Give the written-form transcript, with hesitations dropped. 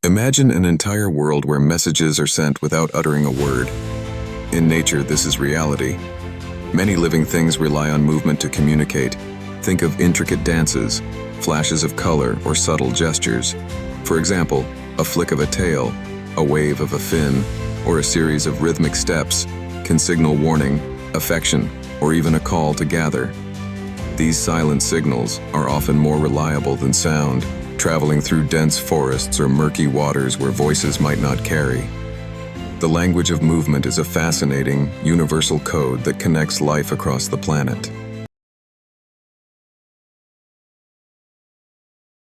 Imagine an entire world where messages are sent without uttering a word. In nature, this is reality. Many living things rely on movement to communicate. Think of intricate dances, flashes of color, or subtle gestures. For example, a flick of a tail, a wave of a fin, or a series of rhythmic steps can signal warning, affection, or even a call to gather. These silent signals are often more reliable than sound, traveling through dense forests or murky waters where voices might not carry. The language of movement is a fascinating, universal code that connects life across the planet.